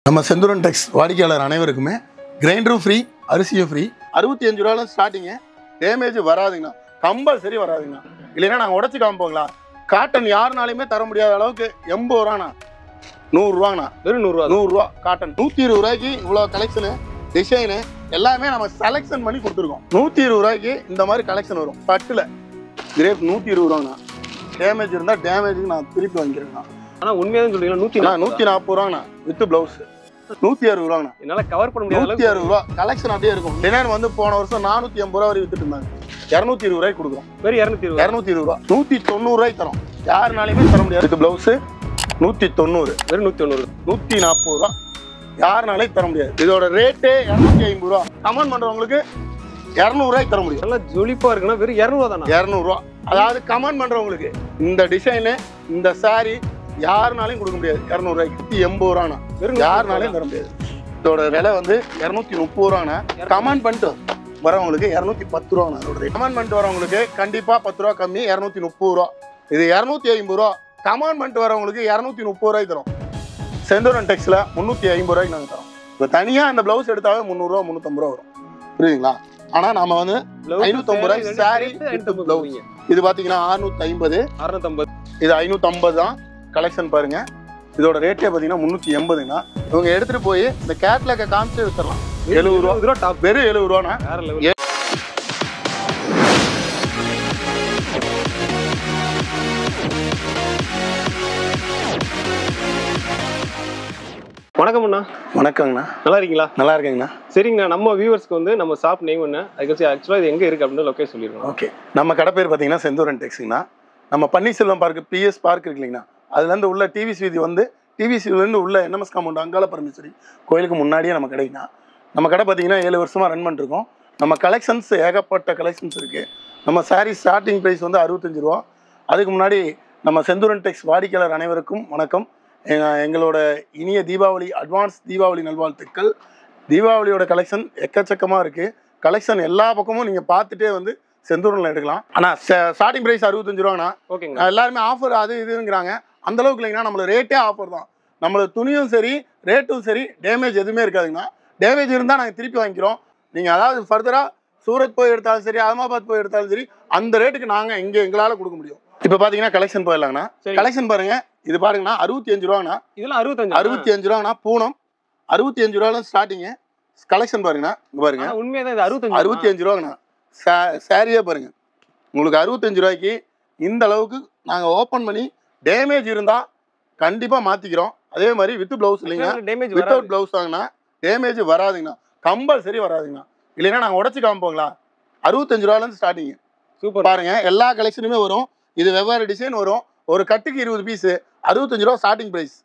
நம்ம செந்தூரன் டெக்ஸ் வாடிக்கையாளர் அனைவருக்குமே கிரைண்டரும் ஃப்ரீ, அரிசியும் ஃப்ரீ. 65 ரூபாயில ஸ்டார்டிங்கு. டேமேஜ் வராதுங்கண்ணா, கம்பல்சரி வராதுங்கண்ணா. இல்லைன்னா நாங்கள் உடச்சி காமிப்போங்களா. காட்டன் யாருனாலையுமே தர முடியாத அளவுக்கு 80 ரூபாண்ணா, 100 ரூபாங்கண்ணா. வெறும் 100 ரூபா. 100 ரூபா காட்டன். 120 ரூபாய்க்கு இவ்வளோ கலெக்ஷனு, டிசைனு எல்லாமே நம்ம செலெக்ஷன் பண்ணி கொடுத்துருக்கோம். 120 ரூபாய்க்கு இந்த மாதிரி கலெக்ஷன் வரும். பட்டில் கிரேப் 120 ரூபாங்கண்ணா. டேமேஜ் இருந்தால் டேமேஜுக்கு நான் திருப்பி வாங்கிக்கிறேங்கண்ணா. ஆனால் உண்மையாக சொல்றீங்களா? 140 ரூபாங்கண்ணா வித் பிளவுஸ். 160 ரூபாங்கண்ணா. என்னால் கவர் பண்ண முடியாது. 160 ரூபா கலெக்ஷன் அப்படியே இருக்கும். டிசைன் வந்து போன வருஷம் 480 ரூபா வரை வித்துட்டு இருந்தாங்க. 220 ரூபாய்க்கு கொடுக்குறோம். வெறும் 220 ரூபா. 190 ரூபாய்க்கு தரோம். யாருனாலையுமே தர முடியாது. With blouse 190. வெறும் 190. 140 ரூபா யாருனாலையும் தர முடியாது. இதோட ரேட்டே 250 ரூபா. கமெண்ட் பண்றவங்களுக்கு 200 ரூபாய்க்கு தர முடியும். நல்லா ஜொலிப்பா இருக்குன்னா வெறும் 200 ரூபா தானே? 200 ரூபா. அதாவது கமெண்ட் பண்றவங்களுக்கு இந்த டிசைனு, இந்த சாரி யாருனாலையும் கொடுக்க முடியாது. 200 ரூபாய்க்கு. 80 ரூபாண்ணா. யாருனாலையும் தர முடியாது. இதோட விலை வந்து 230 ரூபாண்ணா. கமெண்ட் பண்ணிட்டு வரவங்களுக்கு 210 ரூபாண்ணா. இதோட கமெண்ட் பண்ணிட்டு வரவங்களுக்கு கண்டிப்பா 10 ரூபா கம்மி, 230 ரூபா. இது 250 ரூபா. கமெண்ட் பண்ணிட்டு வரவங்களுக்கு 230 ரூபாய்க்கு தரும். செந்தூரன் டெக்ஸ்ல 350 ரூபாய்க்கு நாங்கள் தரோம். இப்போ தனியா இந்த பிளவுஸ் எடுத்தாவே 300 ரூபா 350 ரூபா வரும். புரியுதுங்களா? ஆனா நம்ம வந்து 550 ரூபாய்க்கு சாரி பிளவுஸ். இது பாத்தீங்கன்னா 650. இது 550 தான். கலெக்ஷன் பாருங்க. இதோட ரேட்டே பாத்தீங்கன்னா 380ங்கண்ணா. இவங்க எடுத்துட்டு போய் இந்த கேட்லாக காமிச்சு வித்துறலாம். 70 ரூபா டாப். வெறும் 70 ரூபாண்ணா. வணக்கம் அண்ணா. வணக்கங்கண்ணா. நல்லா இருக்கீங்களா? நல்லா இருக்கேங்கண்ணா. சரிங்கண்ணா, நம்ம வியூவர்ஸ்க்கு வந்து நம்ம ஷாப் நேம் என்ன, அதுக்கு ஆக்சுவலாக இது எங்கே இருக்குது அப்படின்னு லொக்கேஷன் சொல்லிடுவோம். ஓகே, நம்ம கடை பேர் பார்த்தீங்கன்னா செந்தூரன் டெக்ஸுங்கண்ணா. நம்ம பன்னீர்செல்வம் பார்க்கு பிஎஸ் பார்க் இருக்கு இல்லைங்கண்ணா, அதுலேருந்து உள்ள டிவிஸ் வீதி வந்து டிவிசிலேருந்து உள்ள என்எம்எஸ் காம்பவுண்ட் அங்காள பரமேஸ்வரி கோயிலுக்கு முன்னாடியே நம்ம கடைங்கண்ணா. நம்ம கடை பார்த்தீங்கன்னா 7 வருஷமாக ரன் பண்ணிருக்கோம். நம்ம கலெக்ஷன்ஸ் ஏகப்பட்ட கலெக்ஷன்ஸ் இருக்குது. நம்ம சாரீ ஸ்டார்டிங் ப்ரைஸ் வந்து 65 ரூபா. அதுக்கு முன்னாடி நம்ம செந்தூரன் டெக்ஸ் வாடிக்கையாளர் அனைவருக்கும் வணக்கம். எங்களோட இனிய தீபாவளி, அட்வான்ஸ் தீபாவளி நல்வாழ்த்துக்கள். தீபாவளியோட கலெக்ஷன் எக்கச்சக்கமாக இருக்குது. கலெக்ஷன் எல்லா பக்கமும் நீங்கள் பார்த்துட்டே வந்து செந்தூரில் எடுக்கலாம். ஆனால் ஸ்டார்டிங் ப்ரைஸ் 65 ரூபாண்ணா. ஓகேங்க. எல்லாருமே ஆஃபர் அது இதுங்கிறாங்க. அந்தளவுக்கு இல்லைங்கன்னா நம்மளோட ரேட்டே ஆஃபர் தான். நம்மளோட துணியும் சரி, ரேட்டும் சரி, டேமேஜ் எதுவுமே இருக்காதுங்கண்ணா. டேமேஜ் இருந்தால் நாங்கள் திருப்பி வாங்கிக்கிறோம். நீங்கள் அதாவது ஃபர்தராக சூரத் போய் எடுத்தாலும் சரி, அகமதாபாத் போய் எடுத்தாலும் சரி, அந்த ரேட்டுக்கு நாங்கள் இங்கே எங்களால் கொடுக்க முடியும். இப்போ பார்த்தீங்கன்னா கலெக்ஷன் போயிடலாங்கண்ணா. கலெக்ஷன் பாருங்க. இது பாருங்கண்ணா 65 ரூபாங்கண்ணா. இதெல்லாம் 65 ரூபாங்கண்ணா. பூனம் 65 ரூபாய் ஸ்டார்டிங்கு. கலெக்ஷன் பாருங்கண்ணா. இங்கே பாருங்க. உண்மையாக இது 65 ரூபாங்கண்ணா. சாரியே பாருங்க. உங்களுக்கு 65 ரூபாய்க்கு இந்த அளவுக்கு நாங்கள் ஓப்பன் பண்ணி டேமேஜ் இருந்தால் கண்டிப்பாக மாற்றிக்கிறோம். அதே மாதிரி வித் ப்ளவுஸ் இல்லைங்கண்ணா, வித்தவுட் ப்ளவுஸ் வாங்கினா டேமேஜ் வராதுங்கண்ணா, கம்பல்சரி வராதுங்கண்ணா. இல்லைன்னா நாங்கள் உடச்சி காமிப்போங்களா. 65 ரூபாயிலேருந்து ஸ்டார்டிங்கு. சூப்பர். பாருங்க, எல்லா கலெக்ஷனுமே வரும். இது வெவ்வேறு டிசைன் வரும். ஒரு கட்டுக்கு 20 பீஸு. 65 ரூபா ஸ்டார்டிங் ப்ரைஸ்.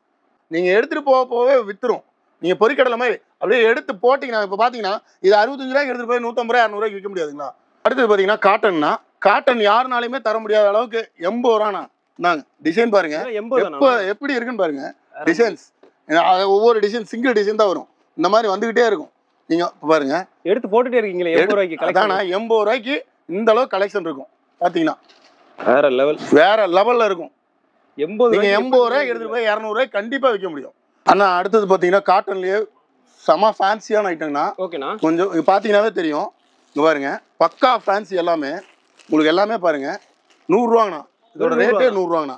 நீங்கள் எடுத்துகிட்டு போகவே விற்றுரும். நீங்கள் பொறிக்கடலை மாதிரி அப்படியே எடுத்து போட்டிங்கன்னா, இப்போ பார்த்தீங்கன்னா இது 65 ரூபாய்க்கு எடுத்துகிட்டு போய் 150 ரூபா 200 ரூபாய்க்கு விற்க முடியாதுங்களா. அடுத்தது பார்த்தீங்கன்னா காட்டன்னா. காட்டன் யாருனாலையுமே தர முடியாத அளவுக்கு 80 ரூபாண்ணா. நாங்கள் டிசைன் பாருங்க எப்போ எப்படி இருக்குன்னு பாருங்க. டிசைன்ஸ் ஒவ்வொரு டிசைன் சிங்கிள் டிசைன் தான் வரும். இந்த மாதிரி வந்துகிட்டே இருக்கும். நீங்கள் பாருங்க எடுத்து போட்டுட்டே இருக்கீங்களா. 80 ரூபாய்க்கு அதானா 80 ரூபாய்க்கு இந்த அளவுக்கு கலெக்ஷன் இருக்கும். பார்த்தீங்கன்னா வேற லெவல்ல இருக்கும். 80 ரூபாய்க்கு எடுத்துட்டு போய் 200 ரூபாய்க்கு கண்டிப்பாக விற்க முடியும். ஆனால் அடுத்தது பார்த்தீங்கன்னா காட்டன்லேயே செம ஃபேன்சியான ஐட்டம்னா. ஓகேண்ணா. கொஞ்சம் பார்த்தீங்கன்னாவே தெரியும். இங்கே பாருங்க, பக்கா ஃபேன்சி எல்லாமே உங்களுக்கு எல்லாமே பாருங்க 100 ரூபாங்கண்ணா. இதோட ரேட்டே 100 ரூபாங்கண்ணா.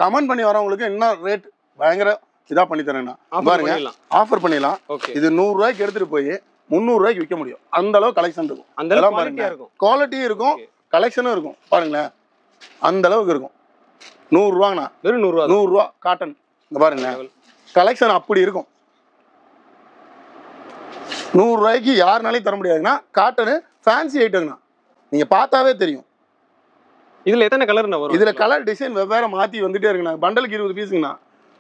கமெண்ட் பண்ணி வரவங்களுக்கு இன்னும் ரேட் பயங்கர இதாக பண்ணி தரேங்கண்ணா. பாருங்க, ஆஃபர் பண்ணிடலாம். இது 100 ரூபாய்க்கு எடுத்துட்டு போய் 300 ரூபாய்க்கு விற்க முடியும். அந்த அளவுக்கு கலெக்ஷன் இருக்கும். அதெல்லாம் பாருங்க, குவாலிட்டியும் இருக்கும், கலெக்ஷனும் இருக்கும். பாருங்களேன், அந்த அளவுக்கு இருக்கும். 100 ரூபாங்கண்ணா. வெறும் 100 ரூபா காட்டன். இங்கே பாருங்க, கலெக்ஷன் அப்படி இருக்கும். 100 ரூபாய்க்கு யாருனாலையும் தர முடியாதுங்கண்ணா. Cotton fancy ஐட்டங்கண்ணா. நீங்கள் பார்த்தாவே தெரியும். இதில் எத்தனை கலர்ண்ணா வரும்? இதில் கலர் டிசைன் வெவ்வேறு மாற்றி வந்துட்டே இருக்குண்ணா. பண்டலுக்கு 20 பீஸுங்கண்ணா.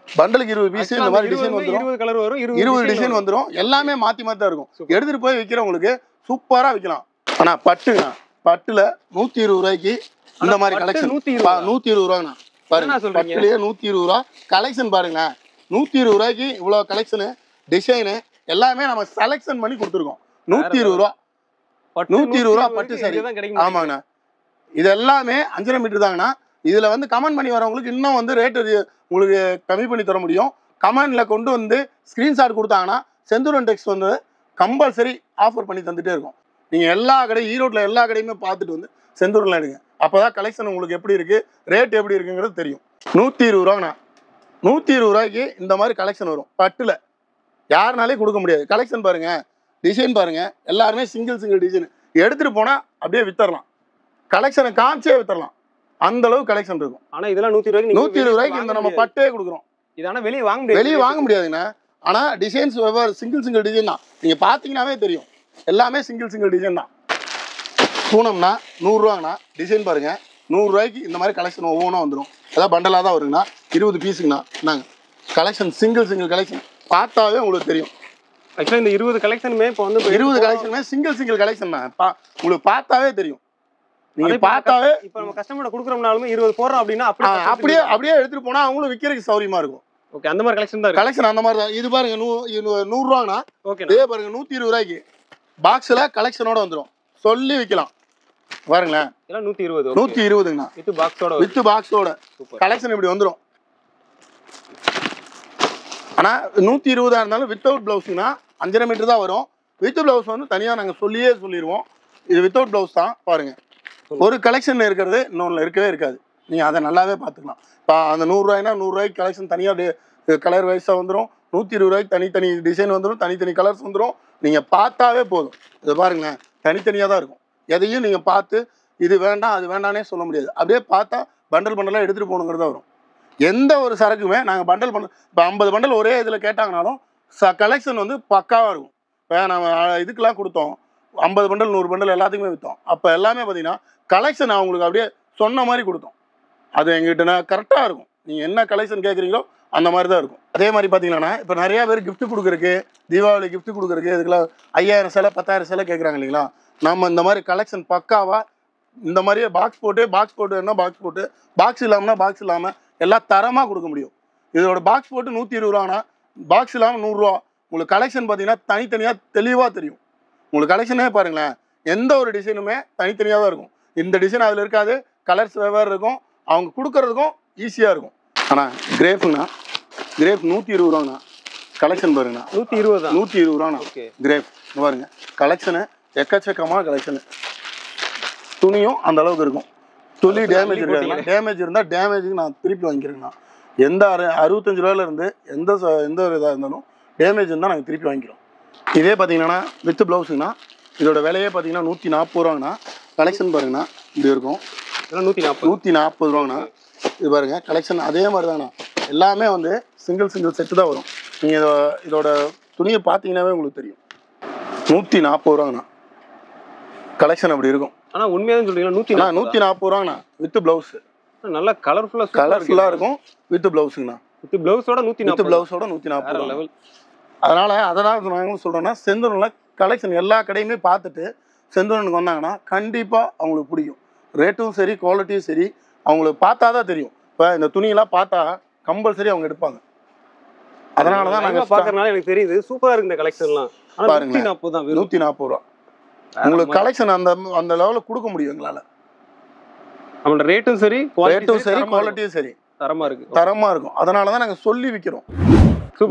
பண்டலுக்கு 20 பீஸ். இந்த மாதிரி டிசைன் வந்துடும். 20 கலர் வரும், 20 டிசைன் வந்துடும். எல்லாமே மாற்றி மாற்றி தான் இருக்கும். எடுத்துகிட்டு போய் விற்கிறவங்களுக்கு சூப்பராக விற்கலாம். ஆனால் பட்டுங்கண்ணா, பட்டில் 120 ரூபாய்க்கு இந்த மாதிரி கலெக்ஷன். 120 ரூபாங்கண்ணா. பாருங்க, பட்டுலேயே 120 ரூபா கலெக்ஷன் பாருங்களேன். 120 ரூபாய்க்கு இவ்வளோ கலெக்ஷனு, டிசைனு எல்லாமே நம்ம செலெக்ஷன் பண்ணி கொடுத்துருக்கோம். 120 ரூபா. 120 ரூபா பட்டு சாரி. ஆமாங்கண்ணா. இது எல்லாமே 5.5 மீட்டர் தாங்கண்ணா. இதில் வந்து கமெண்ட் பண்ணி வரவங்களுக்கு இன்னும் வந்து ரேட்டு உங்களுக்கு கம்மி பண்ணி தர முடியும். கமெண்டில் கொண்டு வந்து ஸ்க்ரீன்ஷாட் கொடுத்தாங்கன்னா செந்தூரன் டெக்ஸ் வந்து கம்பல்சரி ஆஃபர் பண்ணி தந்துகிட்டே இருக்கும். நீங்கள் எல்லா கடையும் ஈரோட்டில் எல்லா கடையுமே பார்த்துட்டு வந்து செந்தூரில் எடுங்க. அப்போ தான் கலெக்ஷன் உங்களுக்கு எப்படி இருக்குது, ரேட் எப்படி இருக்குங்கிறது தெரியும். 120 ரூபாங்கண்ணா. 120 ரூபாய்க்கு இந்த மாதிரி கலெக்ஷன் வரும். பட்டில் யாருனாலே கொடுக்க முடியாது. கலெக்ஷன் பாருங்கள், டிசைன் பாருங்கள், எல்லாருமே சிங்கிள் டிசைன் எடுத்துகிட்டு போனால் அப்படியே வித்தரலாம். கலெக்ஷனை காமிச்சே வித்தரலாம். அந்த அளவுக்கு கலெக்ஷன் இருக்கும். ஆனால் இதெல்லாம் 120 ரூபாய்க்கு இந்த நம்ம பட்டே கொடுக்குறோம். இதனால் வெளியே வாங்க முடியாதுங்கண்ணா. ஆனால் டிசைன்ஸ் வெவ்வேறு சிங்கிள் டிசைன் தான். நீங்கள் பார்த்தீங்கன்னாவே தெரியும், எல்லாமே சிங்கிள் டிசைன் தான். பூனம்னா 100 ரூபாங்கண்ணா. டிசைன் பாருங்கள், 100 ரூபாய்க்கு இந்த மாதிரி கலெக்ஷன் ஒவ்வொன்றும் வந்துடும். ஏதாவது பண்டலாக தான் வருங்கண்ணா. 20 பீஸுங்கண்ணா. நாங்கள் கலெக்ஷன் சிங்கிள் கலெக்ஷன் பார்த்தாவே உங்களுக்கு தெரியும். ஆக்சுவலாக இந்த 20 கலெக்ஷனுமே இப்போ வந்து 20 கலெக்ஷனுமே சிங்கிள் கலெக்ஷன் தான். உங்களுக்கு பார்த்தாவே தெரியும். நீங்கள் பார்த்தாவே இப்போ நம்ம கஸ்டமர் கொடுக்குறோம்னாலுமே 20 போடுறோம் அப்படின்னா அப்படியே எடுத்துகிட்டு போனால் அவங்களும் விற்கிறதுக்கு சௌரியமாக இருக்கும். ஓகே, அந்த மாதிரி கலெக்ஷன் தான். கலெக்ஷன் அந்த மாதிரி தான். இது பாருங்க 100 ரூபாங்கண்ணா. ஓகே, இதே பாருங்க 120 ரூபாய்க்கு பாக்ஸில் கலெக்ஷனோட வந்துடும். சொல்லி விற்கலாம். பாருங்களேன், 120ங்கண்ணா. வித் பாக்ஸோட கலெக்ஷன் இப்படி வந்துடும். ஆனால் 120 இருந்தாலும் வித்தவுட் ப்ளவுஸுங்கன்னா 5.5 மீட்டர் தான் வரும். வித் ப்ளவுஸ் வந்து தனியாக நாங்கள் சொல்லிடுவோம். இது வித்தவுட் ப்ளவுஸ் தான். பாருங்கள், ஒரு கலெக்ஷன் இருக்கிறது இன்னொன்று இருக்கவே இருக்காது. நீங்கள் அதை நல்லாவே பார்த்துக்கலாம். இப்போ அந்த 100 ரூபாய்னா 100 ரூபாய்க்கு கலெக்ஷன் தனியாக கலர் வைஸாக வந்துடும். 120 ரூபாய்க்கு தனித்தனி டிசைன் வந்துடும், தனித்தனி கலர்ஸ் வந்துடும். நீங்கள் பார்த்தாவே போதும். இது பாருங்களேன், தனித்தனியாக தான் இருக்கும். எதையும் நீங்கள் பார்த்து இது வேண்டாம் அது வேண்டானே சொல்ல முடியாது. அப்படியே பார்த்தா பண்டலாக எடுத்துகிட்டு போகணுங்கிறதா வரும். எந்த ஒரு சரக்குமே நாங்கள் பண்டல் இப்போ 50 பண்டல் ஒரே இதில் கேட்டாங்கனாலும் கலெக்ஷன் வந்து பக்காவாக இருக்கும். இப்போ நம்ம இதுக்கெலாம் கொடுத்தோம் 50 பண்டல் 100 பண்டல் எல்லாத்துக்குமே விற்றோம். அப்போ எல்லாமே பார்த்தீங்கன்னா கலெக்ஷன் அவங்களுக்கு அப்படியே சொன்ன மாதிரி கொடுத்தோம். அது எங்கிட்ட கரெக்டாக இருக்கும். நீங்கள் என்ன கலெக்ஷன் கேட்குறீங்களோ அந்த மாதிரி தான் இருக்கும். அதே மாதிரி பார்த்தீங்கன்னா இப்போ நிறையா பேர் கிஃப்ட் கொடுக்குறக்கு, தீபாவளி கிஃப்ட் கொடுக்குறக்கு இதுக்கெல்லாம் 5000 சேலை 10,000 சேலை கேட்குறாங்க இல்லைங்களா. நம்ம இந்த மாதிரி கலெக்ஷன் பக்காவாக இந்த மாதிரியே பாக்ஸ் போட்டு என்ன பாக்ஸ் போட்டு பாக்ஸ் இல்லாமல் எல்லாம் தரமாக கொடுக்க முடியும். இதோட பாக்ஸ் போட்டு 120 ரூபானா, பாக்ஸ் இல்லாமல் 100 ரூபா. உங்களுக்கு கலெக்ஷன் பார்த்தீங்கன்னா தனித்தனியாக தெளிவாக தெரியும். உங்களுக்கு கலெக்ஷனே பாருங்களேன், எந்த ஒரு டிசைனுமே தனித்தனியாக தான் இருக்கும். இந்த டிசைன் அதில் இருக்காது, கலர்ஸ் வெவ்வேறு இருக்கும். அவங்க கொடுக்கறதுக்கும் ஈஸியாக இருக்கும். ஆனால் கிரேப்புங்கண்ணா, கிரேப் 120 ரூபாங்கண்ணா. கலெக்ஷன் பாருங்கண்ணா, 120 ரூபாண்ணா. கிரேப் பாருங்க, கலெக்ஷனு எக்கச்சக்கமான கலெக்ஷனு. துணியும் அந்த அளவுக்கு இருக்கும். துணி டேமேஜ் இருக்காது. டேமேஜ் இருந்தால் டேமேஜுக்கு நான் திருப்பி வாங்கிக்கிறேங்கண்ணா. எந்த 65 ரூபாயிலேருந்து எந்த ஒரு இதாக இருந்தாலும் டேமேஜ் இருந்தால் நாங்கள் திருப்பி வாங்கிக்கிறோம். இதே பார்த்தீங்கன்னா வித் ப்ளவுஸுங்கண்ணா. இதோட விலையே பார்த்தீங்கன்னா 140 ரூபாங்கண்ணா. கலெக்ஷன் பாருங்கண்ணா, இப்படி இருக்கும். 140 ரூபாங்கண்ணா. இது பாருங்கள், கலெக்ஷன் அதே மாதிரி தாங்கண்ணா. எல்லாமே வந்து சிங்கிள் செட்டு தான் வரும். நீங்கள் இதோட துணியை பார்த்தீங்கன்னாவே உங்களுக்கு தெரியும். 140 ரூபாங்கண்ணா. கலெக்ஷன் அப்படி இருக்கும். ஆனால் உண்மையாக சொல்றீங்கன்னா 140 ரூபாங்கண்ணா. வித் ப்ளவுஸ் நல்லா கலர்ஃபுல்லாக இருக்கும். வித் ப்ளவுஸுங்கண்ணா. வித் ப்ளவுஸோட 140 லெவல். அதனால் நாங்களும் சொல்கிறோன்னா செந்தூரில் கலெக்ஷன் எல்லா கடையுமே பார்த்துட்டு செந்தூரனுக்கு வந்தாங்கன்னா கண்டிப்பாக அவங்களுக்கு பிடிக்கும். ரேட்டும் சரி, குவாலிட்டியும் சரி, அவங்களுக்கு பார்த்தா தான் தெரியும். இப்போ இந்த துணியெல்லாம் பார்த்தா கம்பல்சரி அவங்க எடுப்பாங்க. அதனால தான் நாங்கள் பார்க்கறதுனால எனக்கு தெரியுது. சூப்பராக இருக்கு இந்த கலெக்ஷன்லாம். பாருங்க, 140 ரூபா. உங்களுக்கு கலெக்ஷன் அந்த லெவலில் கொடுக்க முடியும் எங்களால். நம்மளோட ரேட்டும் சரி, குவாலிட்டியும் சரி தரமாக இருக்கும். அதனால தான் நாங்கள் சொல்லி விற்கிறோம்.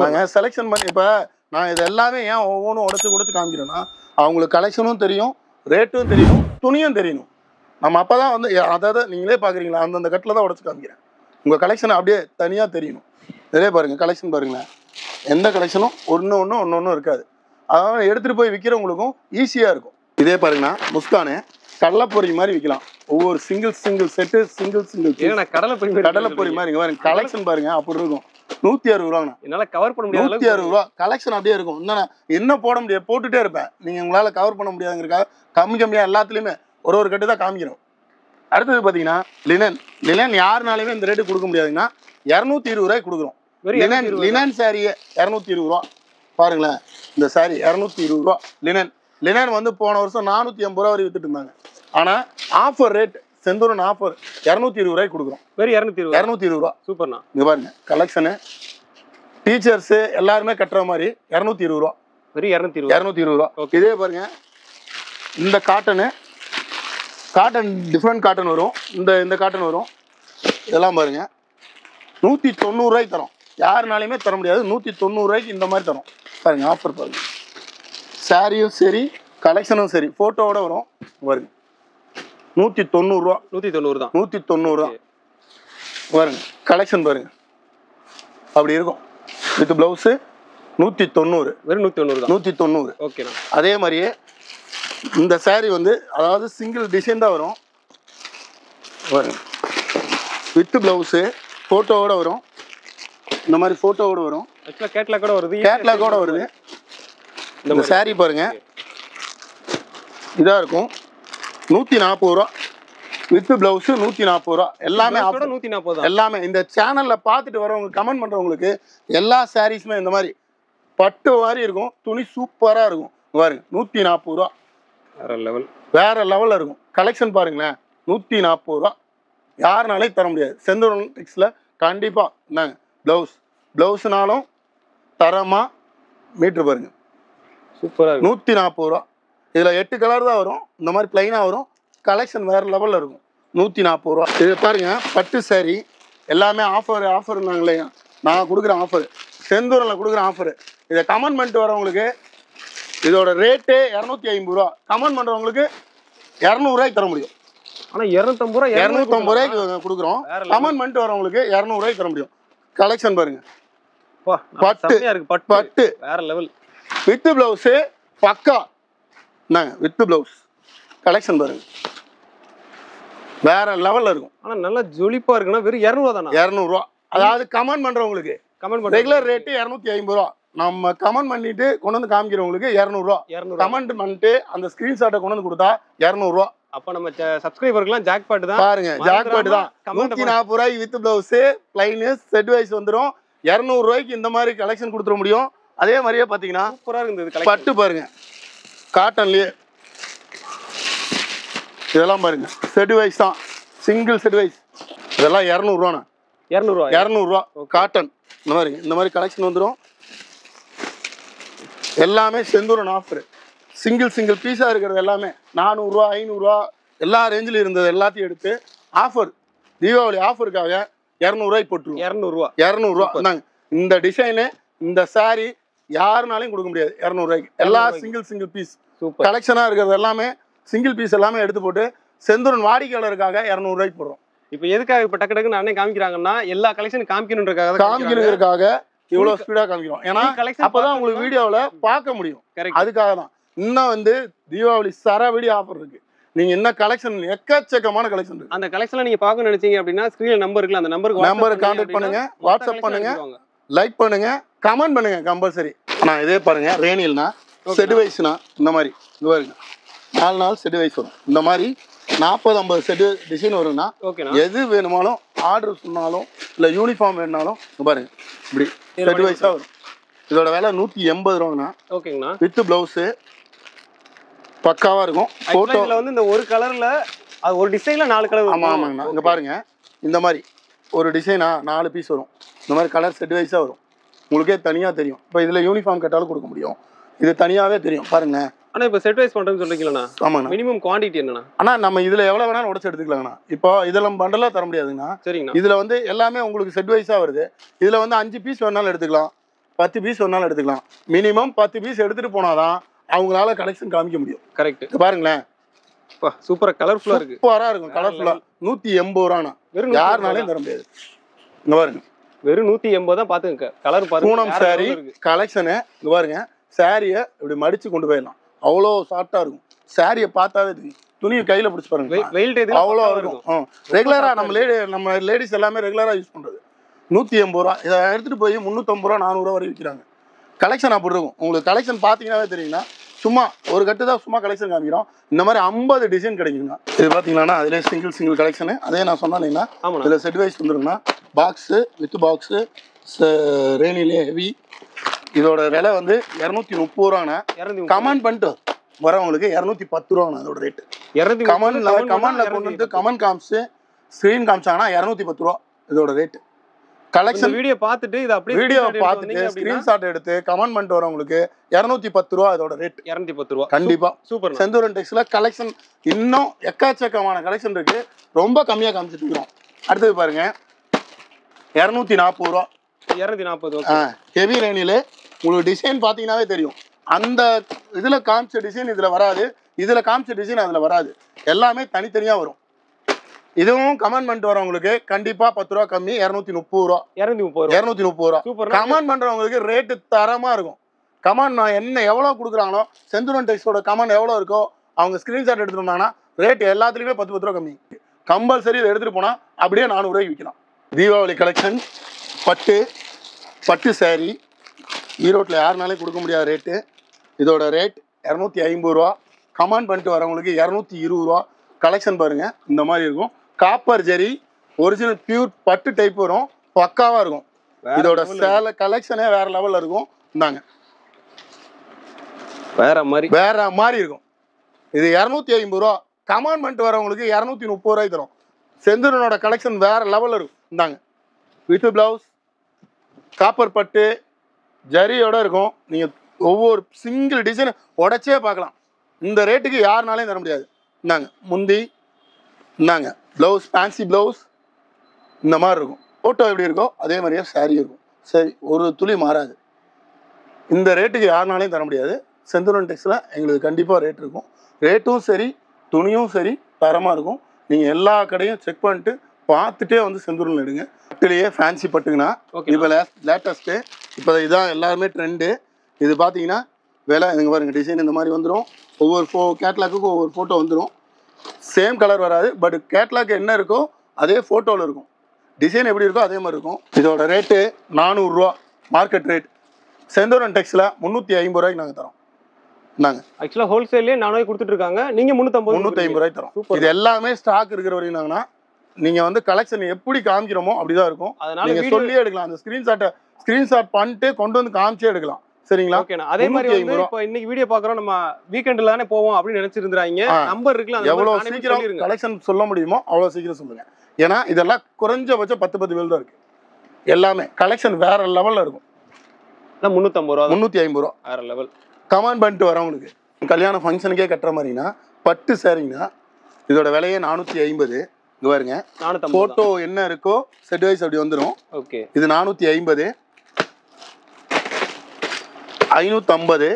நாங்கள் செலெக்ஷன் பண்ணி இப்போ நான் இது எல்லாமே ஏன் ஒவ்வொன்றும் உடச்சு காமிக்கிறேன்னா அவங்களுக்கு கலெக்ஷனும் தெரியும், ரேட்டும் தெரியும், துணியும் தெரியணும். நம்ம அப்போ தான் வந்து அதாவது நீங்களே பார்க்குறீங்களா, அந்தந்த கட்டில் தான் உடச்சு காமிக்கிறேன். உங்கள் கலெக்ஷன் அப்படியே தனியாக தெரியணும். இதே பாருங்கள், கலெக்ஷன் பாருங்களேன், எந்த கலெக்ஷனும் ஒன்று இருக்காது. அதனால் எடுத்துகிட்டு போய் விற்கிறவங்களுக்கும் ஈஸியாக இருக்கும். இதே பாருங்கண்ணா, முஸ்கானு கடலைப்பொரி மாதிரி விற்கலாம். ஒவ்வொரு சிங்கிள் செட்டு சிங்கிள் கடலைப்பொரி மாதிரி பாருங்க. கலெக்ஷன் பாருங்க, அப்படி இருக்கும். 160 ரூபாங்கண்ணா. என்னால் கவர் பண்ண முடியாது. 160 ரூபா கலெக்ஷன் அப்படியே இருக்கும். என்ன போட முடியாது, போட்டுகிட்டே இருப்பேன். நீங்கள் உங்களால் கவர் பண்ண முடியாதுங்கிறக்காக கம்மியாக எல்லாத்துலேயுமே ஒரு கட்டு தான் காமிக்கணும். அடுத்தது பார்த்தீங்கன்னா லினன் யாருனாலுமே இந்த ரேட்டு கொடுக்க முடியாதுங்கன்னா 220 ரூபாய்க்கு கொடுக்குறோம். லினன் சாரியே 220 ரூபா. பாருங்களேன், இந்த சாரி 220 ரூபா. லினன் வந்து போன வருஷம் 480 ரூபா வரை வித்துட்டு இருந்தாங்க. ஆனால் ஆஃபர் ரேட் செந்தூரன் ஆஃபர் 220 ரூபாய்க்கு கொடுக்குறோம். வெறும் 220 ரூபா. சூப்பர்ண்ணா. இங்கே பாருங்க, கலெக்ஷனு டீச்சர்ஸு எல்லாருமே கட்டுற மாதிரி 220 ரூபா. வெறும் 220 ரூபா. இதே பாருங்க, இந்த காட்டன் டிஃப்ரெண்ட் காட்டன் வரும். இந்த காட்டன் வரும். இதெல்லாம் பாருங்க 190 ரூபாய்க்கு தரோம். யாருனாலையுமே தர முடியாது. 190 ரூபாய்க்கு இந்த மாதிரி தரும் பாருங்க. ஆஃபர் பாருங்க. சாரியும் சரி கலெக்ஷனும் சரி ஃபோட்டோவோட வரும் பாருங்க. 190 ரூபா. 190 தான். 190 ரூபா பாருங்க. கலெக்ஷன் பாருங்க அப்படி இருக்கும். With blouse 190. வெறும் 190 தான். 190. ஓகேண்ணா. அதே மாதிரியே இந்த சாரி வந்து அதாவது சிங்கிள் டிசைன் தான் வரும் பாருங்க. வித் பிளவுஸு ஃபோட்டோவோட வரும். இந்த மாதிரி ஃபோட்டோவோட வரும். ஆக்சுவலாக கேட்லாக் கூட வருது. கேட்லாக் கூட வருது. இந்த சாரி பாருங்க இதாக இருக்கும். 140 ரூபா. வித் பிளவுஸ் 140 ரூபா. எல்லாமே 140. எல்லாமே இந்த சேனல்ல பார்த்துட்டு வரவங்க கமெண்ட் பண்றவங்களுக்கு எல்லா சாரீஸுமே இந்த மாதிரி பட்டு மாதிரி இருக்கும். துணி சூப்பரா இருக்கும் பாருங்க. 140 ரூபா. வேற லெவல்ல இருக்கும். கலெக்ஷன் பாருங்களேன். 140 ரூபா. யாருனாலையும் தர முடியாது. செந்தூரம் டெக்ஸ்ல கண்டிப்பா என்னங்க பிளவுஸ்னாலும் தரமா மீட்ரு பாருங்க. சூப்பரா 140 ரூபா. இதுல 8 கலர் தான் வரும். இந்த மாதிரி பிளைனா வரும். கலெக்ஷன் வேற லெவல்ல இருக்கும். 140 ரூபா. இது பாருங்க பட்டு சாரி எல்லாமே ஆஃபர் இருந்தாங்களே. நான் கொடுக்குற ஆஃபர் செந்தூரில் கொடுக்குற ஆஃபர். இதை கமெண்ட் பண்ணிட்டு வரவங்களுக்கு இதோட ரேட்டு 250 ரூபா. கமெண்ட் பண்ணுறவங்களுக்கு 200 ரூபாய்க்கு தர முடியும். ஆனால் 250 ரூபாய்க்கு கொடுக்குறோம். கமெண்ட் பண்ணிட்டு வரவங்களுக்கு 200 ரூபாய்க்கு தர முடியும். கலெக்ஷன் பாருங்க. பட்டு வேற லெவல். வித் பிளவுஸு பக்கா என்னங்க வித் பிளவுஸ். கலெக்ஷன் பாருங்க வேற லெவல்ல இருக்கும். ஆனா நல்லா ஜொலிப்பா இருக்குன்னா வெறும் 200 தானா? 200 ரூபா. அதாவது கமெண்ட் பண்றவங்களுக்கு ரெகுலர் ரேட்டு 250 ரூபா. நம்ம கமெண்ட் பண்ணிட்டு கொண்டு வந்து காமிக்கிறவங்களுக்கு 200 ரூபா. கமெண்ட் பண்ணிட்டு அந்த ஸ்கிரீன்ஷாட்டை கொண்டு வந்து கொடுத்தா 200 ரூபா. அப்ப நம்ம சப்ஸ்கிரைபர்க்குலாம் ஜாக்பாட் தான் பாருங்க. ஜாக்பாட் தான். 140 ரூபாய்க்கு with blouse plain set wise வந்துடும். 200 ரூபாய்க்கு இந்த மாதிரி கலெக்ஷன் கொடுத்துட முடியும். அதே மாதிரியே பாத்தீங்கன்னா சூப்பரா இருந்தது. பட்டு பாருங்க காட்டன்லயே இதெல்லாம் பாருங்க. செட் வைஸ் தான். Single set wise. இதெல்லாம் 200 ரூபாண்ணா. 200 ரூபா. காட்டன் இந்த மாதிரி கலெக்ஷன் வந்துடும். எல்லாமே செந்தூரன் ஆஃபர். சிங்கிள் பீஸா இருக்கிறது எல்லாமே 400 ரூபா 500 ரூபா எல்லா ரேஞ்சில் இருந்தது எல்லாத்தையும் எடுத்து ஆஃபர் தீபாவளி ஆஃபருக்காக 200 ரூபாய்க்கு போட்டுருவோம். 200 ரூபா நாங்க. இந்த டிசைனு இந்த சாரி யாருனாலையும் கொடுக்க முடியாது 200 ரூபாய்க்கு. எல்லா சிங்கிள் பீஸ் கலெக்ஷனா இருக்கிறது எல்லாமே சிங்கிள் பீஸ் எல்லாமே எடுத்து போட்டு செந்தூரன் வாடிக்கையாளருக்காக 200 ரூபாய்க்கு போடுறோம். இப்போ எதுக்காக இப்போ டக்கு டக்குன்னு அண்ணே காமிக்கிறாங்கன்னா எல்லா கலெக்ஷன் காமிக்கணுங்கிறதுக்காக இவ்வளவு ஸ்பீடா காமிக்கிறோம். ஏன்னா அப்பதான் உங்களுக்கு வீடியோவில் பார்க்க முடியும். அதுக்காக தான். இன்னும் வந்து தீபாவளி சரவெடி ஆஃபர் இருக்கு. நீங்க என்ன கலெக்ஷன் எக்கச்சக்கமான கலெக்ஷன் இருக்கு. அந்த கலெக்ஷன்ல நீங்க பார்க்க நினைச்சீங்க அப்படின்னா ஸ்கிரீன்ல நம்பர் இருக்குல்ல, அந்த நம்பருக்கு கான்டாக்ட் பண்ணுங்க, வாட்ஸ்அப் பண்ணுங்க, லைக் பண்ணுங்க, கமெண்ட் பண்ணுங்க கம்பல்சரி. நான் இதே பாருங்க ரேனியல்னா செட் வைஸ்னா இந்த மாதிரி இது பாருங்க 4 நாள் செட் வைஸ் வரும். இந்த மாதிரி 40-50 செட் டிசைன் வரும்னா எது வேணுமாலும் ஆர்டர் சொன்னாலும் இல்லை யூனிஃபார்ம் வேணுனாலும் பாருங்க இப்படி செட் வைஸா வரும். இதோட விலை 180 ரூபாங்கண்ணா. ஓகேங்கண்ணா. வித் பிளவுஸ் பக்காவா இருக்கும். போட்டோல வந்து இந்த ஒரு கலர்ல அது ஒரு டிசைன்ல 4 கலர். ஆமாங்கண்ணா. இங்க பாருங்க இந்த மாதிரி ஒரு டிசைனா 4 பீஸ் வரும். இந்த மாதிரி கலர் செட் வைஸா வரும். உங்களுக்கே தனியா தெரியும். இப்போ இதுல யூனிஃபார்ம் கேட்டாலும் கொடுக்க முடியும். இது தனியாவே தெரியும் பாருங்க. ஆனா இப்போ செட் வைஸ் பண்றேன்னு சொல்றீங்களா? ஆமாண்ணா. மினிமம் குவாண்டிட்டி என்னன்னா? ஆனா நம்ம இதுல எவ்வளவு வேணாலும் உடச்சு எடுத்துக்கலாங்கண்ணா. இப்போ இதெல்லாம் பண்டலா தர முடியாதுங்கண்ணா. சரிங்கண்ணா. இதுல வந்து எல்லாமே உங்களுக்கு செட் வைஸா வருது. இதுல வந்து 5 பீஸ் வேணாலும் எடுத்துக்கலாம், 10 பீஸ் வேணாலும் எடுத்துக்கலாம். மினிமம் 10 பீஸ் எடுத்துட்டு போனாதான் அவங்களால கலெக்ஷன் காமிக்க முடியும். கரெக்ட். பாருங்களேன் சூப்பரா கலர்ஃபுல்லா இருக்கு. சூப்பரா இருக்கும். கலர்ஃபுல்லா 180 ரூபாண்ணா. யாருனாலையும் தர முடியாது. இங்க பாருங்க வெறும் 180 தான். பாத்துங்க கலர் பாருங்க. Poonam sorry collection. இங்க பாருங்க சாரியை இப்படி மடிச்சு கொண்டு போயிடலாம். அவ்வளோ சாஃப்டா இருக்கும். சாரியை பார்த்தாவே தெரியும். துணியை கையில பிடிச்சி பாருங்க. அவ்வளோ இருக்கும். ரெகுலரா நம்ம லேடிஸ் எல்லாமே ரெகுலரா யூஸ் பண்றது. 180 ரூபா. இதை எடுத்துட்டு போய் 350 ரூபா 400 ரூபா வரை விற்கிறாங்க. கலெக்ஷன் அப்படி இருக்கும். உங்களுக்கு கலெக்ஷன் பார்த்தீங்கன்னாவே தெரியுங்கன்னா சும்மா ஒரு கட்டு தான் சும்மா கலெக்ஷன் காமிக்கிறோம். இந்த மாதிரி 50 டிசைன் கிடைக்குங்க. இது பார்த்தீங்கன்னா அதிலே சிங்கிள் கலெக்ஷனு. அதே நான் சொன்னேன்னா இதில் செட் வைஸ் வந்துருங்கண்ணா. பாக்ஸு வித் பாக்ஸு ரேனிலே ஹெவி. இதோட விலை வந்து 230 ரூபாண்ணா. கமெண்ட் பண்ணிட்டு வரவங்களுக்கு 210 ரூபாண்ணா அதோட ரேட்டு. கமெண்ட்ல கொண்டு வந்து கமெண்ட் காமிச்சு ஸ்க்ரீன் காமிச்சாங்கன்னா 210 ரூபா இதோட ரேட்டு. கலெக்ஷன் வீடியோ பார்த்துட்டு ஸ்கிரீன்ஷாட் எடுத்து கமெண்ட் பண்ணிட்டு வரவங்களுக்கு 210 ரூபா இதோட ரேட். 210 ரூபா கண்டிப்பா. சூப்பர். செந்தூரன் டெக்ஸ்ல கலெக்ஷன் இன்னும் எக்கச்சக்கமான கலெக்ஷன் இருக்கு. ரொம்ப கம்மியா காமிச்சிட்டு இருக்கோம். அடுத்தது பாருங்க 240 ரூபா. 240. ஹெவி ரேனில் உங்களுக்கு டிசைன் பார்த்தீங்கன்னாவே தெரியும். அந்த இதில் காமிச்ச டிசைன் இதில் வராது, இதில் காமிச்ச டிசைன் அதில் வராது, எல்லாமே தனித்தனியாக வரும். இதுவும் கமெண்ட் பண்ணிட்டு வரவங்களுக்கு கண்டிப்பாக 10 ரூபா கம்மி, 230 ரூபா. 230 ரூபா. கமெண்ட் பண்ணுறவங்களுக்கு ரேட்டு தரமாக இருக்கும். கமெண்ட் நான் என்ன எவ்வளோ கொடுக்குறாங்களோ, செந்தூரன் டெக்ஸோட கமெண்ட் எவ்வளோ இருக்கோ அவங்க ஸ்க்ரீன்ஷாட் எடுத்துட்டு வந்தாங்கன்னா ரேட் எல்லாத்துலேயுமே 10 ரூபா கம்மி. கம்பல்சரி இதை எடுத்துகிட்டு போனால் அப்படியே 400 ரூபாய்க்கு விற்கலாம். தீபாவளி கலெக்ஷன் பட்டு சாரி ஈரோட்டில் யாருனாலே கொடுக்க முடியாத ரேட்டு. இதோட ரேட் 250 ரூபா. கமெண்ட் பண்ணிட்டு வரவங்களுக்கு 220 ரூபா. கலெக்ஷன் பாருங்கள், இந்த மாதிரி இருக்கும். காப்பர் ஜெரி ஒரிஜினல் பியூர் பட்டு டைப் வரும், பக்காவாக இருக்கும். இதோட சேலை கலெக்ஷனே வேற லெவலில் இருக்கும். இந்தாங்க, வேற மாதிரி இருக்கும். இது 250 ரூபா. கமெண்ட் பண்ணிட்டு வரவங்களுக்கு 230 ரூபாய் தரும். செந்தூரனோட கலெக்ஷன் வேற லெவலில் இருக்கும். இந்தாங்க, வித் பிளவுஸ் காப்பர் பட்டு ஜரியோட இருக்கும். நீங்கள் ஒவ்வொரு சிங்கிள் டிசைனை உடச்சே பார்க்கலாம். இந்த ரேட்டுக்கு யாருனாலையும் தர முடியாது. இந்தாங்க முந்தி, இந்தாங்க ப்ளவுஸ், ஃபேன்சி ப்ளவுஸ் இந்த மாதிரி இருக்கும். ஃபோட்டோ எப்படி இருக்கோ அதே மாதிரியே சாரீ இருக்கும். சரி, ஒரு துளி மாறாது. இந்த ரேட்டுக்கு யாருனாலையும் தர முடியாது. செந்தூரன் டெக்ஸில் எங்களுக்கு கண்டிப்பாக ரேட் இருக்கும். ரேட்டும் சரி, துணியும் சரி தரமாக இருக்கும். நீங்கள் எல்லா கடையும் செக் பண்ணிட்டு பார்த்துட்டே வந்து செந்தூரன் எடுங்க. பட்டுலேயே ஃபேன்சி பட்டுங்கண்ணா இப்போ லேட்டஸ்ட்டு, இப்போ இதுதான் எல்லாருமே ட்ரெண்டு. இது பார்த்தீங்கன்னா விலை இங்கே பாருங்கள், டிசைன் இந்த மாதிரி வந்துடும். ஒவ்வொரு கேட்லாக்குக்கும் ஒவ்வொரு ஃபோட்டோ வந்துடும். சேம் கலர் வராது, பட் கேட்லாக் என்ன இருக்கோ அதே ஃபோட்டோவில் இருக்கும். டிசைன் எப்படி இருக்கோ அதே மாதிரி இருக்கும். இதோட ரேட்டு 400 ரூபா மார்க்கெட் ரேட். செந்தூரன் டெக்ஸில் 350 ரூபாய்க்கு நாங்கள் தரோம். நாங்கள் ஆக்சுவலாக ஹோல்சேல்லே 400 கொடுத்துட்டு இருக்காங்க, நீங்கள் 350 ரூபாய்க்கு தரோம். இது எல்லாமே ஸ்டாக் இருக்கிற வரைக்கும் நீங்கள் வந்து கலெக்ஷன் எப்படி காமிக்கிறோமோ அப்படிதான் இருக்கும். அதனால நீங்கள் சொல்லியே எடுக்கலாம். அந்த ஸ்க்ரீன்ஷாட் பண்ணிட்டு கொண்டு வந்து காமிச்சே எடுக்கலாம். சரிங்களா? ஓகேண்ணா. அதே மாதிரி வந்து இப்போ இன்னைக்கு வீடியோ பார்க்குறோம், நம்ம வீக்கெண்டில் தானே போவோம் அப்படின்னு நினைச்சிருந்தாங்க. நம்பர் இருக்குல்ல, எவ்வளோ சீக்கிரம் கலெக்ஷன் சொல்ல முடியுமோ அவ்வளோ சீக்கிரம் சொல்லுங்க. ஏன்னா இதெல்லாம் குறைஞ்சபட்சம் 10 வேல் தான் இருக்கு. எல்லாமே கலெக்ஷன் வேற லெவலில் இருக்கும். 350 ரூபா 350 ரூபா வேற லெவல். கமெண்ட் பண்ணிட்டு வரவங்களுக்கு கல்யாண ஃபங்க்ஷனுக்கே கட்டுற மாதிரினா பட்டு சாரிங்கன்னா இதோட விலையே 450. இங்கே பாருங்க, ஃபோட்டோ என்ன இருக்கோ செட் வைஸ் அப்படி வந்துடும். ஓகே, இது 450, 550.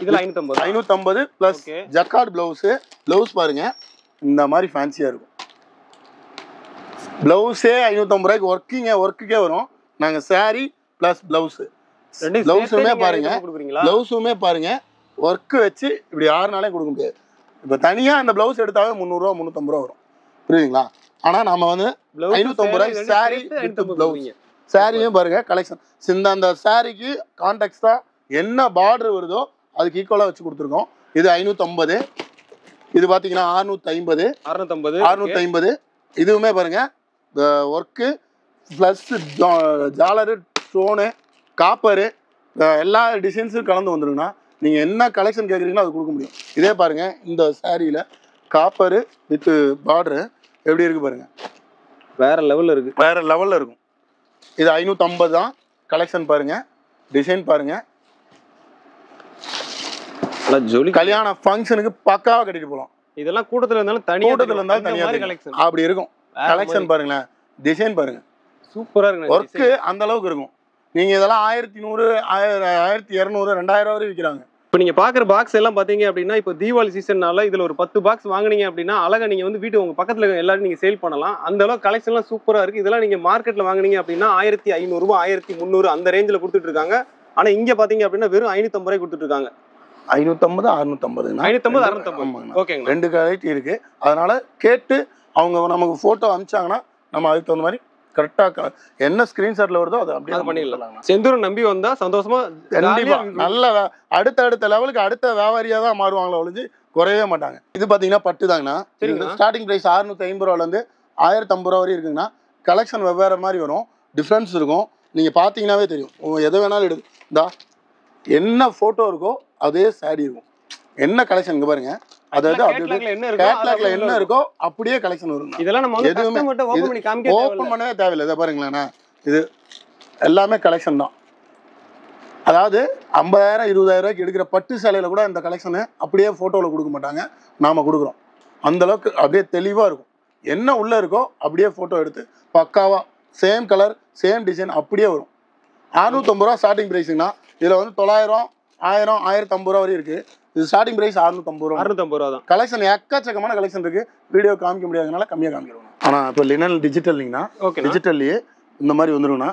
இதில் 550 ப்ளஸ் ஜக்கார்ட் ப்ளவுஸ் பாருங்க, இந்த மாதிரி ஃபேன்சியாக இருக்கும். ப்ளவுஸே 550 ரூபாய்க்கு ஒர்க்குக்கே வரும். நாங்கள் சாரி ப்ளஸ் ப்ளவுஸுமே பாருங்க ஒர்க்கு வச்சு இப்படி 6 நாளே கொடுக்க முடியாது. இப்போ தனியாக அந்த ப்ளவுஸ் எடுத்தாவே 300 ரூபா 350 ரூபா வரும். புரியுதுங்களா? ஆனால் நம்ம வந்து 550 ரூபாய்க்கு சாரி ப்ளவுஸ், சாரியும் பாருங்க கலெக்ஷன். அந்த சாரிக்கு கான்டெக்ஸ்டாக என்ன பார்டர் வருதோ அதுக்கு ஈக்குவலாக வச்சு கொடுத்துருக்கோம். இது 550. இது பார்த்தீங்கன்னா 650. இதுவுமே பாருங்க ஒர்க்கு ப்ளஸ் ஜாலரு, ஸ்டோனு, காப்பரு எல்லா டிசைன்ஸும் கலந்து வந்துருங்கண்ணா. நீங்கள் என்ன கலெக்ஷன் கேட்குறீங்களோ அது கொடுக்க முடியும். இதே பாருங்கள், இந்த சாரியில் காப்பரு வித் பார்டரு எப்படி இருக்குது பாருங்கள், வேறு லெவலில் இருக்கும். இது 550 தான். கலெக்ஷன் பாருங்கள், டிசைன் பாருங்கள். கல்யாண ஃபங்க்ஷனுக்கு பக்காவாக கட்டிட்டு போகலாம். இதெல்லாம் கூட்டத்தில் இருந்தாலும் தனியாக கலெக்ஷன் அப்படி இருக்கும். கலெக்ஷன் பாருங்களேன், டிசைன் பாருங்கள், சூப்பராக இருக்கு. ஒர்க்கு அந்த அளவுக்கு இருக்கும். நீங்கள் இதெல்லாம் 1100, 1200, 2000 வரை விற்கிறாங்க. இப்போ நீங்கள் பார்க்குற பாக்ஸ் எல்லாம் பார்த்தீங்க அப்படின்னா, இப்போ தீபாவளி சீசன்னால இதில் ஒரு 10 பாக்ஸ் வாங்கினீங்க அப்படின்னா அழகாக நீங்கள் வந்து வீட்டு உங்கள் பக்கத்தில் எல்லாரும் நீங்கள் சேல் பண்ணலாம். அந்த அளவுக்கு கலெக்ஷன்லாம் சூப்பராக இருக்குது. இதெல்லாம் நீங்கள் மார்க்கெட்டில் வாங்கினீங்க அப்படின்னா 1500 ரூபா 1300 அந்த ரேஞ்சில் கொடுத்துட்டு இருக்காங்க. ஆனால் இங்கே பார்த்தீங்க அப்படின்னா வெறும் 550 ரூபாய் கொடுத்துட்டு இருக்காங்க. 550, 650. 550, 650. ஓகேங்க, 2 வெரைட்டி இருக்குது. அதனால் கேட்டு அவங்க நமக்கு ஃபோட்டோ அனுப்பிச்சாங்கன்னா நம்ம அதுக்கு தகுந்த மாதிரி கரெக்டாக என்ன ஸ்க்ரீன்ஷாட்டில் வருதோ அதை அப்படியே பண்ணிடலாம். செந்தூரன் நம்பி வந்தால் சந்தோஷமா கண்டிப்பாக நல்ல அடுத்த லெவலுக்கு அடுத்த வியாபாரியாக தான் மாறுவாங்களோ ஒழிஞ்சு குறையவே மாட்டாங்க. இது பார்த்தீங்கன்னா பட்டு தாங்கண்ணா. ஸ்டார்டிங் ப்ரைஸ் 650 ரூபாலேருந்து 1050 ரூபா வரை இருக்குங்கண்ணா. கலெக்ஷன் வெவ்வேறு மாதிரி வரும், டிஃப்ரென்ஸ் இருக்கும். நீங்கள் பார்த்தீங்கன்னாவே தெரியும். எதை வேணாலும் இந்தா என்ன ஃபோட்டோ இருக்கோ அதே சாரி இருக்கும். என்ன கலெக்ஷன் இங்கே பாருங்க, அதாவது கேட்லாக்ல என்ன இருக்கோ அப்படியே கலெக்ஷன் வரும். இதெல்லாம் நம்ம எதுவுமே ஓப்பன் பண்ணவே தேவையில்லை. இதை பாருங்களேண்ணா, இது எல்லாமே கலெக்ஷன் தான். அதாவது 50,000, 20,000 ரூபாய்க்கு எடுக்கிற பட்டு சேலையில் கூட இந்த கலெக்ஷனு அப்படியே ஃபோட்டோவில் கொடுக்க மாட்டாங்க, நாம் கொடுக்குறோம். அந்தளவுக்கு அப்படியே தெளிவாக இருக்கும். என்ன உள்ளே இருக்கோ அப்படியே ஃபோட்டோ எடுத்து பக்காவாக சேம் கலர் சேம் டிசைன் அப்படியே வரும். 650 ரூபா ஸ்டார்டிங் பிரைஸுங்கண்ணா. இதில் வந்து 900, 1000, 1050 ரூபா வரையும் இருக்குது. இது ஸ்டார்டிங் பிரைஸ் 650 ரூபா. 650 ரூபா தான். கலெக்ஷன் எக்கச்சக்கமான கலெக்ஷன் இருக்குது. வீடியோ காமிக்க முடியாதனால கம்மியாக காமிக்கிறோம். ஆனால் இப்போ லினன் டிஜிட்டல்லிங்கண்ணா. ஓகே, டிஜிட்டல்லையே இந்த மாதிரி வந்துடும்ண்ணா.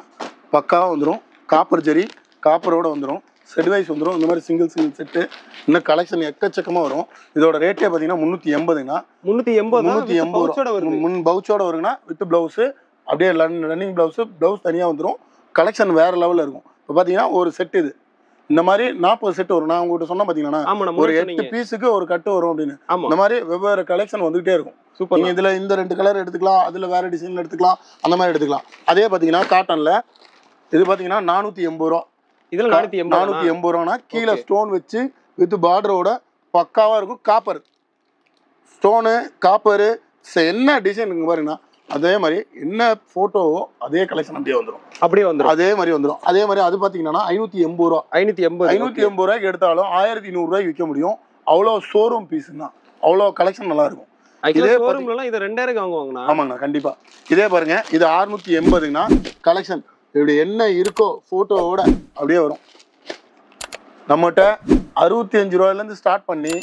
பக்காவாக வந்துடும். காப்பர் ஜெரி காப்பரோட வந்துடும். செட் வைஸ் வந்துடும். இந்த மாதிரி சிங்கிள் செட்டு இன்னும் கலெக்ஷன் எக்கச்சக்கமாக வரும். இதோட ரேட்டே பார்த்தீங்கன்னா 380ங்கண்ணா. 380 முன் பவுச்சோட வருங்கண்ணா. வித் ப்ளவுஸு அப்படியே ரன்னிங் ப்ளவுஸ் தனியாக வந்துடும். கலெக்ஷன் வேறு லெவலில் இருக்கும். இப்போ பார்த்தீங்கன்னா ஒரு செட் இது இந்த மாதிரி 40 செட் வரும். நான் உங்கள்கிட்ட சொன்ன பார்த்தீங்கன்னா ஒரு 8 பீஸுக்கு ஒரு கட்டு வரும் அப்படின்னு. இந்த மாதிரி வெவ்வேறு கலெக்ஷன் வந்துகிட்டே இருக்கும். நீங்கள் இதில் இந்த 2 கலர் எடுத்துக்கலாம், அதில் வேறு டிசைன் எடுத்துக்கலாம், அந்த மாதிரி எடுத்துக்கலாம். அதே பார்த்தீங்கன்னா காட்டனில் இது பார்த்தீங்கன்னா 480 ரூபா. இதில் 480 ரூபானா கீழே ஸ்டோன் வச்சு வித் பார்டரோட பக்காவாக இருக்கும். காப்பர் ஸ்டோனு காப்பரு என்ன டிசைன் இருக்குங்க பாருங்கண்ணா. அதே மாதிரி என்ன ஃபோட்டோவோ அதே கலெக்ஷன் அப்படியே வந்துடும். அதே மாதிரி வந்துடும். அதே மாதிரி அது பார்த்தீங்கன்னா 580 ரூபா. 580 ரூபாய்க்கு எடுத்தாலும் 1100 ரூபாய்க்கு விற்க முடியும். அவ்வளோ ஷோரூம் பீஸுங்கண்ணா. அவ்வளோ கலெக்ஷன் நல்லா இருக்கும். இதே ஷோரூம்ல இது 2000 வாங்குவாங்கண்ணா. ஆமாங்கண்ணா, கண்டிப்பாா. இதே பாருங்க, இது 680ங்கண்ணா. கலெக்ஷன் இப்படி என்ன இருக்கோ ஃபோட்டோவோட அப்படியே வரும். நம்மகிட்ட 65 ரூபாயிலேருந்து ஸ்டார்ட் பண்ணி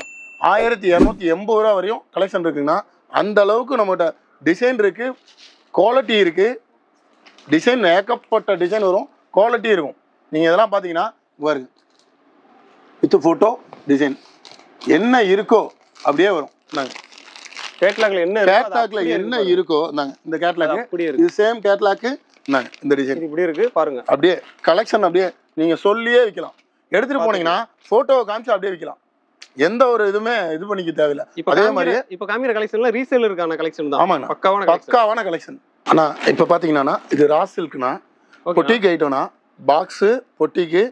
1280 ரூபா வரையும் கலெக்ஷன் இருக்குங்கண்ணா. அந்த அளவுக்கு நம்மகிட்ட டிசைன் இருக்கு, குவாலிட்டி இருக்கு. டிசைன் ஏகப்பட்ட டிசைன் வரும், குவாலிட்டி இருக்கும். நீங்கள் இதெல்லாம் பார்த்தீங்கன்னா பாருங்க, வித் ஃபோட்டோ டிசைன் என்ன இருக்கோ அப்படியே வரும். நாங்கள் கேட்லாக்ல என்ன இருக்கோ நாங்கள் இந்த கேட்லாக் இது சேம் கேட்லாக்கு நாங்கள் இந்த டிசைன் இப்படி இருக்கு பாருங்க. அப்படியே கலெக்ஷன் அப்படியே நீங்கள் சொல்லியே விற்கலாம். எடுத்துகிட்டு போனீங்கன்னா ஃபோட்டோவை காமிச்சு அப்படியே விற்கலாம். எந்த ஒரு இதுவுமே இது பண்ணிக்க தேவையில்லை. அதே மாதிரி இப்போ காமிக்கிற கலெக்ஷன்ல ரீசேலருக்கான கலெக்ஷன் தான். ஆமாங்க, பக்காவான கலெக்ஷன். ஆனா இப்போ பார்த்தீங்கன்னா இது ரா சில்க்னா, பொட்டிக்கு ஐட்டம்னா, பாக்ஸு பொட்டிக்கு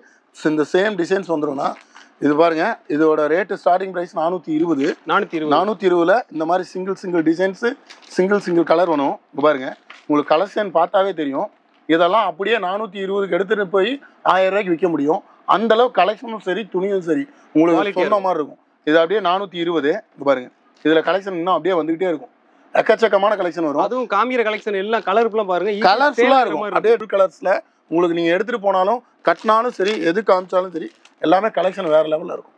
இந்த சேம் டிசைன்ஸ் வந்துடும்னா. இது பாருங்க, இதோட ரேட்டு ஸ்டார்டிங் ப்ரைஸ் 420. 420ல் இந்த மாதிரி சிங்கிள் டிசைன்ஸு சிங்கிள் கலர் வேணும். இப்போ பாருங்க, உங்களுக்கு கலெக்ஷன் பார்த்தாவே தெரியும். இதெல்லாம் அப்படியே 420க்கு எடுத்துகிட்டு போய் 1000 ரூபாய்க்கு விற்க முடியும். அந்தளவு கலெக்ஷனும் சரி, துணியும் சரி உங்களுக்கு சொன்ன மாதிரி இருக்கும். இது அப்படியே 420. இப்போ பாருங்க, இதில் கலெக்ஷன் இன்னும் அப்படியே வந்துகிட்டே இருக்கும். எக்கச்சக்கமான கலெக்ஷன் வரும். அதுவும் காமிக்கிற கலெக்ஷன் எல்லாம் கலர்ஃபுல்லாக பாருங்க, கலர்ஃபுல்லாக இருக்கும். அப்படியே கலர்ஸில் உங்களுக்கு நீங்கள் எடுத்துகிட்டு போனாலும் கட்டினாலும் சரி, எது காமிச்சாலும் சரி, எல்லாமே கலெக்ஷன் வேறு லெவலில் இருக்கும்.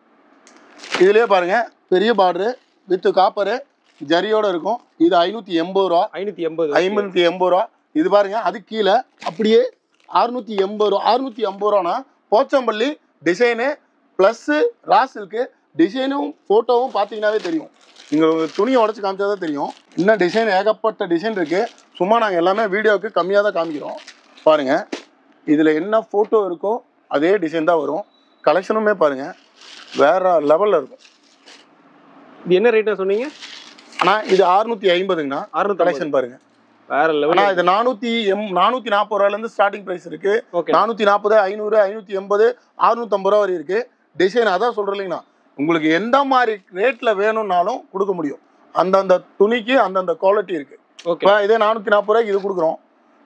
இதுலேயே பாருங்கள், பெரிய பார்டரு வித் காப்பரு ஜரியோடு இருக்கும். இது 580 ரூபா. 580 ரூபா. இது பாருங்கள், அது கீழே அப்படியே 680 ரூபா. 650 ரூபானா போச்சம்பள்ளி டிசைனு ப்ளஸ்ஸு ராசிலுக்கு டிசைனும் ஃபோட்டோவும் பார்த்தீங்கன்னாவே தெரியும். நீங்கள் துணியை உடச்சி காமிச்சா தான் தெரியும். இன்னும் டிசைன் ஏகப்பட்ட டிசைன் இருக்குது. சும்மா நாங்கள் எல்லாமே வீடியோவுக்கு கம்மியாக தான் காமிக்கிறோம். பாருங்கள், இதில் என்ன ஃபோட்டோ இருக்கோ அதே டிசைன் தான் வரும். கலெக்ஷனுமே பாருங்கள் வேறு லெவலில் இருக்கும். இது என்ன ரேட்டாக சொன்னீங்க? ஆனால் இது 650ங்கண்ணா. 600 கலெக்ஷன் பாருங்கள் வேற லெவல். இது 440 ரூபாயிலேருந்து ஸ்டார்டிங் ப்ரைஸ் இருக்கு. 440, 500, 580, 650 ரூபா வரை இருக்கு. டிசைன் அதான் சொல்றேன் இல்லைங்கண்ணா, உங்களுக்கு எந்த மாதிரி ரேட்ல வேணும்னாலும் கொடுக்க முடியும். அந்தந்த துணிக்கு அந்தந்த குவாலிட்டி இருக்கு. இதே 440 ரூபாய்க்கு இது கொடுக்குறோம்.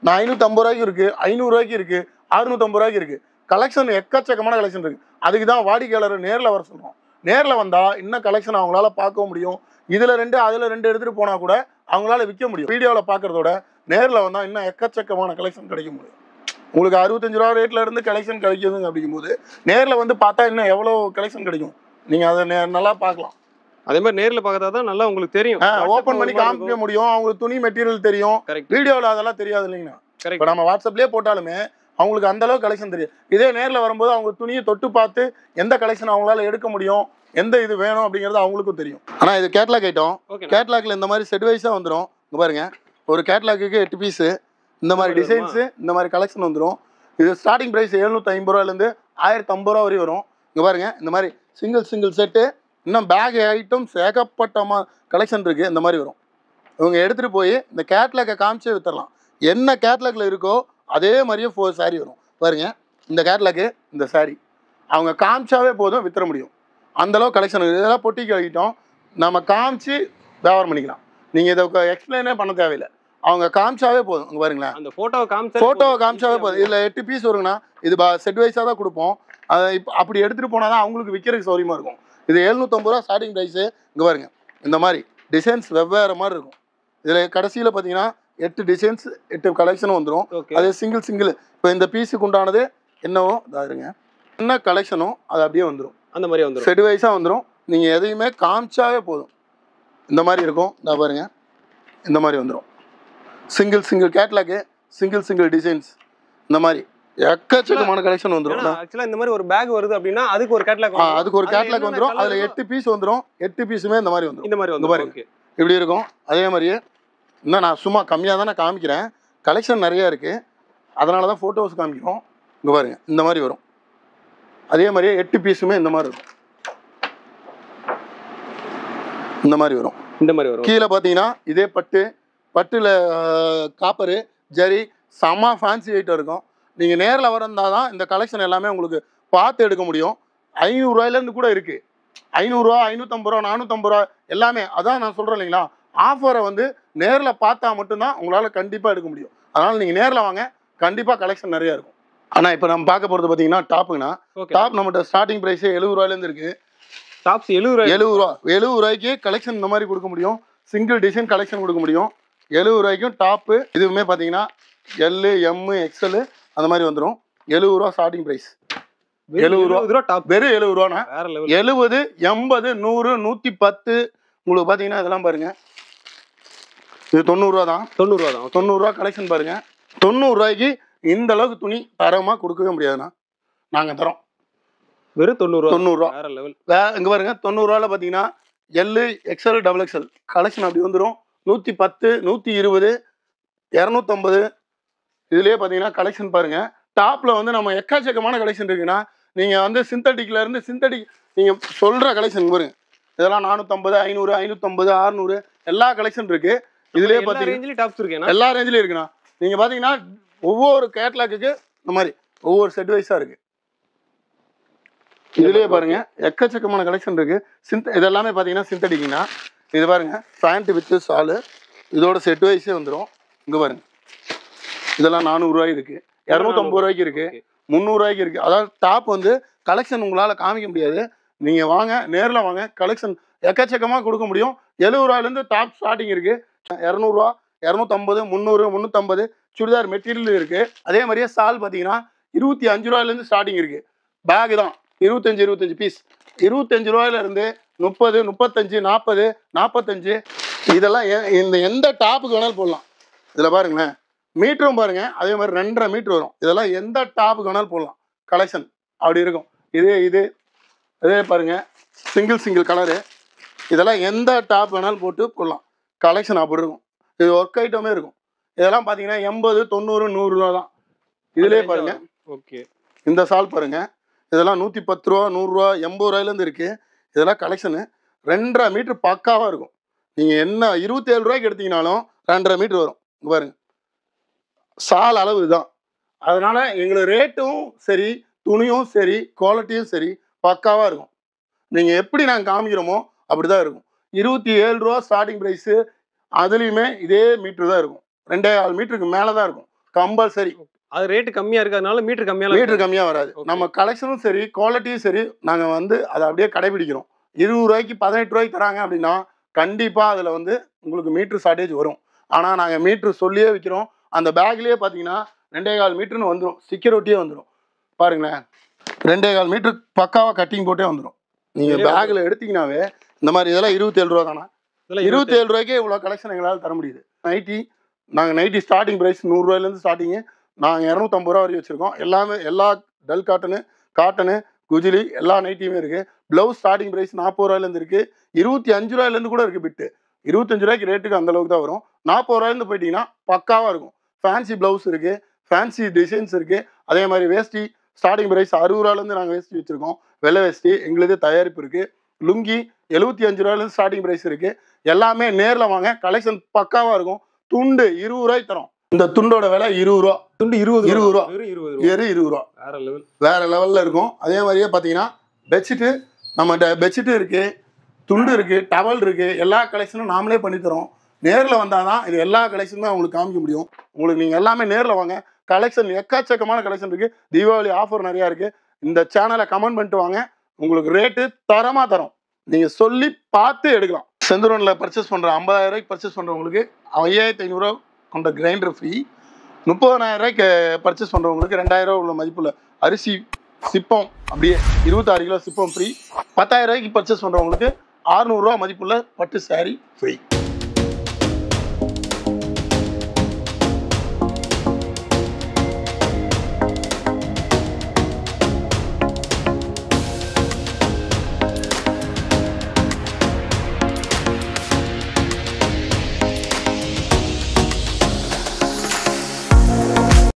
நான் 550 ரூபாய்க்கு இருக்கு, 500 ரூபாய்க்கு இருக்கு, 650 ரூபாய்க்கு இருக்கு. கலெக்ஷன் எக்கச்சக்கமான கலெக்ஷன் இருக்கு. அதுக்கு தான் வாடிக்கையாளர் நேரில் வர சொல்றோம். நேரில் வந்தா இன்னும் கலெக்ஷன் அவங்களால பார்க்க முடியும். இதுல 2 அதுல 2 எடுத்துட்டு போனா கூட அவங்களால விற்க முடியும். வீடியோவில் பார்க்கறதோட நேரில் வந்தால் இன்னும் எக்கச்சக்கமான கலெக்ஷன் கிடைக்க முடியும். உங்களுக்கு 65 ரூபா ரேட்ல இருந்து கலெக்ஷன் கிடைக்குதுங்க. அப்படிங்கும்போது நேரில் வந்து பார்த்தா இன்னும் எவ்வளோ கலெக்ஷன் கிடைக்கும், நீங்கள் அதை நல்லா பார்க்கலாம். அதே மாதிரி நேரில் பார்த்தா தான் நல்லா உங்களுக்கு தெரியும். ஓப்பன் பண்ணி காமிக்க முடியும். அவங்களுக்கு துணி மெட்டீரியல் தெரியும். வீடியோவில் அதெல்லாம் தெரியாது இல்லைங்கண்ணா. இப்போ நம்ம வாட்ஸ்அப்லேயே போட்டாலுமே அவங்களுக்கு அந்த அளவுக்கு கலெக்ஷன் தெரியும். இதே நேரில் வரும்போது அவங்க துணியை தொட்டு பார்த்து எந்த கலெக்ஷன் அவங்களால எடுக்க முடியும், எந்த இது வேணும் அப்படிங்கிறது அவங்களுக்கும் தெரியும். ஆனால் இது கேட்லாக் ஐட்டம். கேட்லாக்ல இந்த மாதிரி செட் வைஸாக வந்துடும். இங்கே பாருங்க, ஒரு கேட்லாக்கு 8 பீஸு இந்த மாதிரி டிசைன்ஸு இந்த மாதிரி கலெக்ஷன் வந்துடும். இது ஸ்டார்டிங் ப்ரைஸ் 750 ரூபாயிலேருந்து 1050 ரூபா வரையும் வரும். இங்கே பாருங்க, இந்த மாதிரி சிங்கிள் செட்டு இன்னும் பேக் ஐட்டம்ஸ் ஏகப்பட்ட கலெக்ஷன் இருக்குது. இந்த மாதிரி வரும். இவங்க எடுத்துகிட்டு போய் இந்த கேட்லாக்கை காமிச்சே வித்துடலாம். என்ன கேட்லாக்ல இருக்கோ அதே மாதிரியே 4 சாரீ வரும். பாருங்க, இந்த கேட்லாக்கு இந்த சாரீ அவங்க காமிச்சாவே போதும் வித்துற முடியும். அந்தளவு கலெக்ஷன் இருக்குது. இதெல்லாம் பொட்டிக்கு ஐட்டம் நம்ம காமிச்சு வியாபாரம் பண்ணிக்கலாம். நீங்கள் இதை எக்ஸ்பிளைனே பண்ண தேவையில்லை. அவங்க காமிச்சாவே போதும். இங்கே பாருங்களேன், அந்த ஃபோட்டோவை காமிச்சாவே போதும். இதில் 8 பீஸ் வருங்கண்ணா. இது செட் வைஸாக தான் கொடுப்போம். அதை இப்போ அப்படி எடுத்துகிட்டு போனால் தான் அவங்களுக்கு விற்கிறதுக்கு சௌரியமாக இருக்கும். இது 750 ரூபா ஸ்டார்டிங் ப்ரைஸு. இங்கே பாருங்க, இந்த மாதிரி டிசைன்ஸ் வெவ்வேறு மாதிரி இருக்கும். இதில் கடைசியில் பார்த்தீங்கன்னா 8 டிசைன்ஸ் 8 கலெக்ஷனும் வந்துடும். அது சிங்கிள் இப்போ இந்த பீஸுக்கு உண்டானது என்னவோ இதாருங்க என்ன கலெக்ஷனோ அது அப்படியே வந்துடும். அந்த மாதிரி வந்துடும், செட் வைஸாக வந்துடும். நீங்கள் எதையுமே காமிச்சாவே போதும். இந்த மாதிரி இருக்கும், இந்த பாருங்க இந்த மாதிரி வந்துடும். சிங்கிள் கேட்லாக்கு, சிங்கிள் டிசைன்ஸ், இந்த மாதிரி எக்கச்சக்கமான கலெக்ஷன் வந்துடும். ஆக்சுவலா இந்த மாதிரி ஒரு பேக் வருது அப்படின்னா அதுக்கு ஒரு கேட்லாக், அதுக்கு ஒரு கேட்லாக் வந்துடும். அதுல 8 பீஸ் வந்துடும். 8 பீஸுமே இந்த மாதிரி வந்துடும். இந்த மாதிரி வந்து பாருங்க இப்படி இருக்கும். அதே மாதிரியே இன்னும் நான் சும்மா கம்மியாக தானே காமிக்கிறேன், கலெக்ஷன் நிறையா இருக்குது, அதனால தான் ஃபோட்டோஸ் காமிக்கிறோம். இங்கே பாருங்க இந்த மாதிரி வரும். அதே மாதிரியே 8 பீஸுமே இந்த மாதிரி இருக்கும். இந்த மாதிரி வரும். கீழே பார்த்தீங்கன்னா இதே பட்டுல காப்பரு ஜரி செம்ம ஃபேன்சி ஐட்டம் இருக்கும். நீங்கள் நேரில் வரந்தால் தான் இந்த கலெக்ஷன் எல்லாமே உங்களுக்கு பார்த்து எடுக்க முடியும். 500 ரூபாயிலேருந்து கூட இருக்குது. 500 ரூபா, 550 ரூபா, 450 ரூபா எல்லாமே. அதான் நான் சொல்கிறேன் இல்லைங்களா, ஆஃபரை வந்து நேரில் பார்த்தா மட்டும்தான் உங்களால் கண்டிப்பாக எடுக்க முடியும். அதனால் நீங்கள் நேரில் வாங்க, கண்டிப்பாக கலெக்ஷன் நிறையா இருக்கும். ஆனால் இப்போ நம்ம பார்க்க போகிறது பார்த்தீங்கன்னா டாப்புங்கண்ணா. டாப் நம்மகிட்ட ஸ்டார்டிங் ப்ரைஸே 70 ரூபாயிலேருந்து இருக்குது. டாப்ஸ் 70 ரூபாய்க்கு கலெக்ஷன் இந்த மாதிரி கொடுக்க முடியும். சிங்கிள் டிசைன் கலெக்ஷன் கொடுக்க முடியும். 70 ரூபாய்க்கும் டாப்பு இதுவுமே பார்த்தீங்கன்னா எல், எம், எக்ஸ்எல் அந்த மாதிரி வந்துடும். 70 ரூபா ஸ்டார்டிங் ப்ரைஸ். 70 ரூபா டாப், வெறும் 70 ரூபாண்ணா. 70, 80, 100, 110 உங்களுக்கு பார்த்தீங்கன்னா இதெல்லாம் பாருங்க. இது 90 ரூபா தான். 90 ரூபா கலெக்ஷன் பாருங்க. 90 ரூபாய்க்கு இந்த அளவுக்கு துணி தரமாக கொடுக்கவே முடியாதுண்ணா. நாங்கள் தரோம் வெறும் 90 ரூபா. இங்கே பாருங்க 90 ரூபாவில் பார்த்தீங்கன்னா L, XL, double XL collection அப்படி வந்துடும். 110, 120, 250 இதுலேயே பார்த்தீங்கன்னா கலெக்ஷன் பாருங்க. டாப்பில் வந்து நம்ம எக்கச்சக்கமான கலெக்ஷன் இருக்குன்னா, நீங்கள் வந்து சிந்தட்டிக்லேருந்து நீங்கள் சொல்கிற கலெக்ஷன் பாருங்க. இதெல்லாம் 450, 500, 550, 600 எல்லா கலெக்ஷன் இருக்குது. இதுலேயே பார்த்தீங்கன்னா எல்லா ரேஞ்சிலையும் இருக்குண்ணா. நீங்கள் பார்த்தீங்கன்னா ஒவ்வொரு கேட்லாக்கு இந்த மாதிரி ஒவ்வொரு செட் வைஸாக இருக்குது. இதுலேயே பாருங்க எக்கச்சக்கமான கலெக்ஷன் இருக்குது. இதெல்லாமே பார்த்தீங்கன்னா சிந்தட்டிக்னா. இது பாருங்க பேண்ட் வித்து சாலு இதோட செட் வைஸே வந்துடும். இங்கே பாருங்க இதெல்லாம் 400 ரூபாய்க்கு இருக்குது, 250 ரூபாய்க்கு இருக்குது, 300 ரூபாய்க்கு இருக்குது. அதாவது டாப் வந்து கலெக்ஷன் உங்களால் காமிக்க முடியாது. நீங்கள் வாங்க, நேரில் வாங்க, கலெக்ஷன் எக்கச்சக்கமாக கொடுக்க முடியும். 70 ரூபாயிலேருந்து டாப் ஸ்டார்டிங் இருக்குது. 200 ரூபா, 250, 300, 350 சுடிதார் மெட்டீரியல் இருக்குது. அதே மாதிரியே சால் பார்த்தீங்கன்னா 25 ரூபாயிலேருந்து ஸ்டார்டிங் இருக்குது. பேக் தான் 25 பீஸ். 25 ரூபாயிலேருந்து 30, 35, 40, 45 இதெல்லாம் இந்த எந்த டாப்புக்கு வேணாலும் போடலாம். இதில் பாருங்களேன் மீட்டரும் பாருங்கள், அதே மாதிரி 2.5 மீட்டர் வரும். இதெல்லாம் எந்த டாப்புக்கு வேணாலும் போடலாம். கலெக்ஷன் அப்படி இருக்கும். இதே பாருங்கள் சிங்கிள் கலரு. இதெல்லாம் எந்த டாப் வேணாலும் போட்டு போடலாம். கலெக்ஷன் அப்படி இருக்கும். இது ஒர்க் ஐட்டமே இருக்கும். இதெல்லாம் பார்த்தீங்கன்னா 80, 90, 100 ரூபா தான். இதுலேயே பாருங்கள். ஓகே, இந்த சால் பாருங்கள். இதெல்லாம் 110 ரூபா, 100 ரூபா, 80 ரூபாயிலேருந்து இருக்குது. இதெல்லாம் கலெக்ஷனு 2.5 மீட்ரு பக்காவாக இருக்கும். நீங்கள் என்ன 27 ரூபாய்க்கு எடுத்தீங்கனாலும் 2.5 மீட்ரு வரும். பாருங்கள் சால் அளவு இதுதான். அதனால் எங்களுக்கு ரேட்டும் சரி, துணியும் சரி, குவாலிட்டியும் சரி பக்காவாக இருக்கும். நீங்கள் எப்படி நாங்கள் காமிக்கிறோமோ அப்படி தான் இருக்கும். 27 ரூபா ஸ்டார்டிங் ப்ரைஸு. அதுலேயுமே இதே மீட்ரு தான் இருக்கும். 2.5 மீட்டருக்கு மேலே தான் இருக்கும் கம்பல்சரி. அது ரேட்டு கம்மியாக இருக்கிறதுனால மீட்ரு கம்மியாக வராது. நம்ம கலெக்ஷனும் சரி, குவாலிட்டியும் சரி, நாங்கள் வந்து அதை அப்படியே கடைபிடிக்கிறோம். 20 ரூபாய்க்கு 18 ரூபாய்க்கு தராங்க அப்படின்னா கண்டிப்பாக அதில் வந்து உங்களுக்கு மீட்ரு ஷார்ட்டேஜ் வரும். ஆனால் நாங்கள் மீட்ரு சொல்லியே விற்கிறோம். அந்த பேக்லேயே பார்த்தீங்கன்னா 2.25 மீட்டர்னு வந்துடும். செக்யூரிட்டியே வந்துடும். பாருங்களேன் 2.25 மீட்டர் பக்காவாக கட்டிங் போட்டே வந்துடும். நீங்கள் பேக்கில் எடுத்தீங்கன்னாவே இந்த மாதிரி இதெல்லாம் 27 ரூபா தானே. 27 ரூபாய்க்கே இவ்வளோ கலெக்ஷன் எங்களால் தர முடியுது. நைட்டி ஸ்டார்டிங் ப்ரைஸ் 100 ரூபாயிலேருந்து ஸ்டார்டிங்கு. நாங்கள் 250 ரூபா வரைக்கும் வச்சுருக்கோம். எல்லா டல் காட்டனு, குஜிலி எல்லா நைட்டியுமே இருக்குது. ப்ளவுஸ் ஸ்டார்டிங் ப்ரைஸ் 40 ரூபாயிலேருந்து இருக்குது. 25 ரூபாயிலேருந்து கூட இருக்குது பிட்டு. 25 ரூபாய்க்கு ரேட்டுக்கு அந்தளவுக்கு தான் வரும். 40 ரூபாயிலேருந்து போயிட்டீங்கன்னா பக்காவாக இருக்கும். ஃபேன்சி ப்ளவுஸ் இருக்குது, ஃபேன்சி டிசைன்ஸ் இருக்குது. அதே மாதிரி வேஷ்டி ஸ்டார்டிங் ப்ரைஸ் 60 ரூபாயிலேருந்து நாங்கள் வேஷ்டி வச்சுருக்கோம். வெள்ளை வேஷ்டி எங்களுதே தயாரிப்பு இருக்குது. லுங்கி 75 ரூபாயிலேருந்து ஸ்டார்டிங் ப்ரைஸ் இருக்குது. எல்லாமே நேரில் வாங்க, கலெக்ஷன் பக்காவாக இருக்கும். துண்டு 20 ரூபாய்க்கு தரோம். இந்த துண்டோட விலை 20 ரூபா. துண்டு 20 ரூபா. 20 ரூபா வேற லெவலில் இருக்கும். அதே மாதிரியே பார்த்தீங்கன்னா பெட்ஷீட்டு நம்மகிட்ட பெட்ஷீட்டு இருக்குது, துண்டு இருக்குது, டவல் இருக்குது. எல்லா கலெக்ஷனும் நாமளே பண்ணித்தரோம். நேரில் வந்தால் தான் இது எல்லா கலெக்ஷனுமே உங்களுக்கு காமிக்க முடியும். உங்களுக்கு நீங்கள் எல்லாமே நேரில் வாங்க. கலெக்ஷன் எக்கச்சக்கமான கலெக்ஷன் இருக்குது. தீபாவளி ஆஃபர் நிறையா இருக்குது. இந்த சேனலை கமெண்ட் பண்ணிட்டு வாங்க. உங்களுக்கு ரேட்டு தரமாக தரோம். நீங்கள் சொல்லி பார்த்து எடுக்கலாம். செந்தூரனில் பர்ச்சேஸ் பண்ணுற 50,000 ரூபாய்க்கு பர்ச்சேஸ் பண்ணுறவங்களுக்கு 5500 ரூபா கொண்ட கிரைண்டர் ஃப்ரீ. 30,000 ரூபாய்க்கு பர்ச்சேஸ் பண்ணுறவங்களுக்கு 2000 ரூபா உள்ள மதிப்பில் அரிசி சிப்பம் அப்படியே 26 கிலோ சிப்பம் ஃப்ரீ. 10,000 ரூபாய்க்கு பர்ச்சேஸ் பண்ணுறவங்களுக்கு 600 ரூபா மதிப்புள்ள பட்டு சாரி ஃப்ரீ.